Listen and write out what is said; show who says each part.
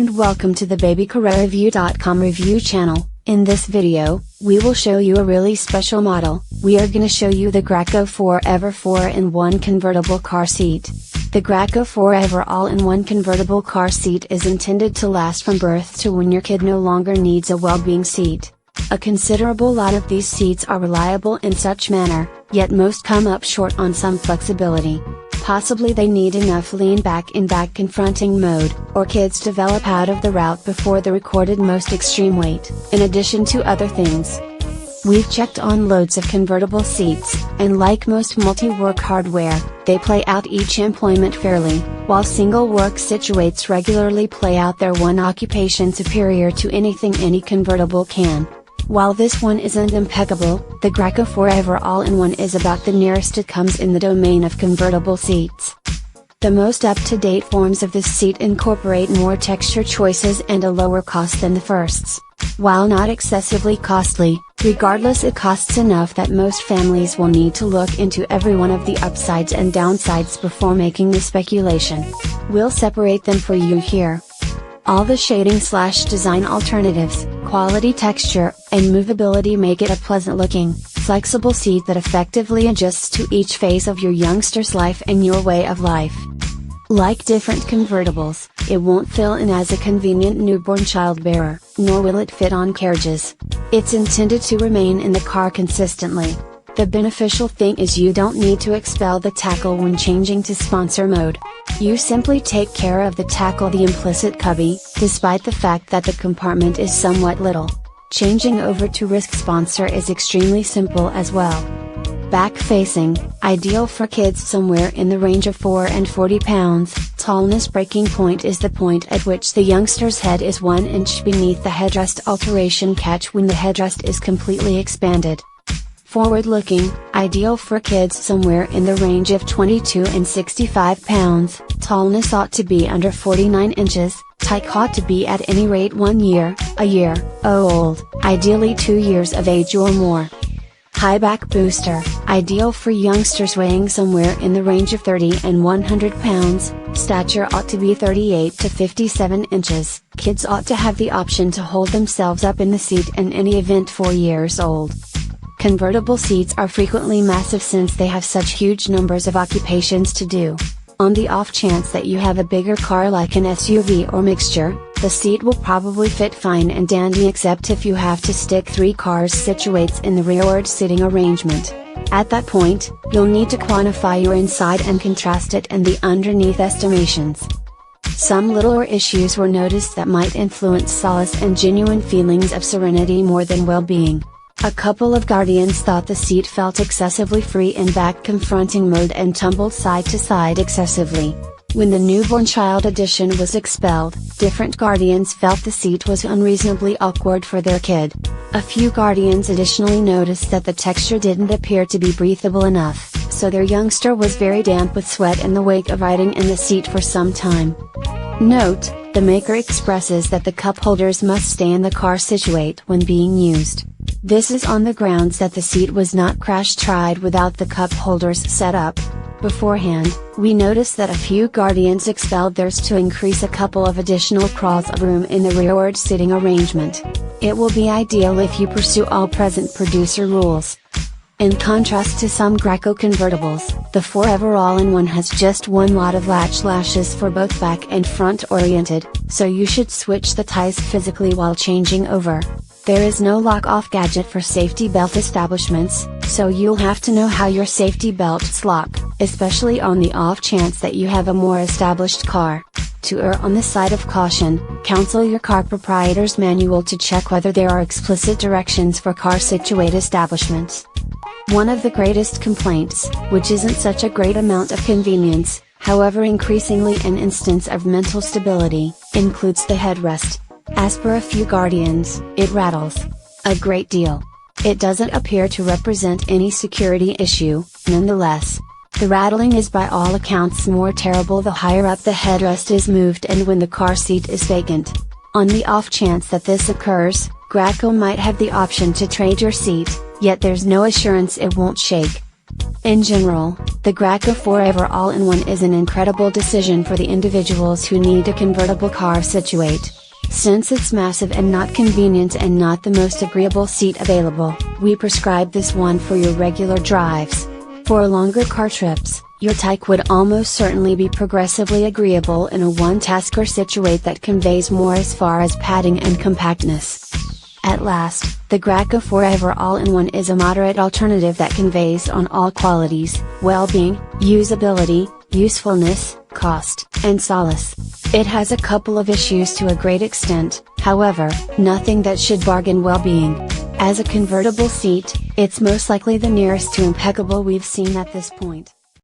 Speaker 1: and welcome to the babycarrereview.com review channel. In this video, we will show you a really special model. We are gonna show you the Graco 4Ever 4-in-1 convertible car seat. The Graco 4Ever all-in-one convertible car seat is intended to last from birth to when your kid no longer needs a well-being seat. A considerable lot of these seats are reliable in such manner, yet most come up short on some flexibility. Possibly they need enough lean back in back confronting mode, or kids develop out of the route before the recorded most extreme weight, in addition to other things. We've checked on loads of convertible seats, and like most multi-work hardware, they play out each employment fairly, while single work situates regularly play out their one occupation superior to anything any convertible can. While this one isn't impeccable, the Graco 4Ever all-in-one is about the nearest it comes in the domain of convertible seats. The most up-to-date forms of this seat incorporate more texture choices and a lower cost than the firsts. While not excessively costly, regardless it costs enough that most families will need to look into every one of the upsides and downsides before making the speculation. We'll separate them for you here. All the shading/design alternatives, quality texture, and movability make it a pleasant-looking, flexible seat that effectively adjusts to each phase of your youngster's life and your way of life. Like different convertibles, it won't fill in as a convenient newborn child bearer, nor will it fit on carriages. It's intended to remain in the car consistently. The beneficial thing is you don't need to expel the tackle when changing to sponsor mode. You simply take care of the tackle, the implicit cubby, despite the fact that the compartment is somewhat little. Changing over to risk sponsor is extremely simple as well. Back facing, ideal for kids somewhere in the range of 4 and 40 pounds, tallness breaking point is the point at which the youngster's head is 1 inch beneath the headrest, alteration catch when the headrest is completely expanded. Forward looking, ideal for kids somewhere in the range of 22 and 65 pounds, tallness ought to be under 49 inches, tyke ought to be at any rate a year old, ideally 2 years of age or more. High back booster, ideal for youngsters weighing somewhere in the range of 30 and 100 pounds, stature ought to be 38 to 57 inches, kids ought to have the option to hold themselves up in the seat in any event 4 years old. Convertible seats are frequently massive since they have such huge numbers of occupations to do. On the off chance that you have a bigger car like an SUV or mixture, the seat will probably fit fine and dandy, except if you have to stick 3 cars situates in the rearward sitting arrangement. At that point, you'll need to quantify your inside and contrast it and the underneath estimations. Some littler issues were noticed that might influence solace and genuine feelings of serenity more than well-being. A couple of guardians thought the seat felt excessively free in back confronting mode and tumbled side to side excessively. When the newborn child edition was expelled, different guardians felt the seat was unreasonably awkward for their kid. A few guardians additionally noticed that the texture didn't appear to be breathable enough, so their youngster was very damp with sweat in the wake of riding in the seat for some time. Note, the maker expresses that the cup holders must stay in the car situate when being used. This is on the grounds that the seat was not crash tried without the cup holders set up. Beforehand, we noticed that a few guardians expelled theirs to increase a couple of additional crawls of room in the rearward sitting arrangement. It will be ideal if you pursue all present producer rules. In contrast to some Graco convertibles, the 4Ever all-in-one has just one lot of latches for both back and front oriented, so you should switch the ties physically while changing over. There is no lock-off gadget for safety belt establishments, so you'll have to know how your safety belts lock, especially on the off chance that you have a more established car. To err on the side of caution, counsel your car proprietor's manual to check whether there are explicit directions for car situate establishments. One of the greatest complaints, which isn't such a great amount of convenience, however increasingly an instance of mental stability, includes the headrest. As per a few guardians, it rattles a great deal. It doesn't appear to represent any security issue, nonetheless. The rattling is by all accounts more terrible the higher up the headrest is moved and when the car seat is vacant. On the off chance that this occurs, Graco might have the option to trade your seat, yet there's no assurance it won't shake. In general, the Graco 4Ever All-in-One is an incredible decision for the individuals who need a convertible car situate. Since it's massive and not convenient and not the most agreeable seat available, we prescribe this one for your regular drives. For longer car trips, your type would almost certainly be progressively agreeable in a one-tasker situate that conveys more as far as padding and compactness. At last, the Graco 4Ever All-in-One is a moderate alternative that conveys on all qualities: well-being, usability, usefulness, cost, and solace. It has a couple of issues to a great extent, however, nothing that should bargain well-being. As a convertible seat, it's most likely the nearest to impeccable we've seen at this point.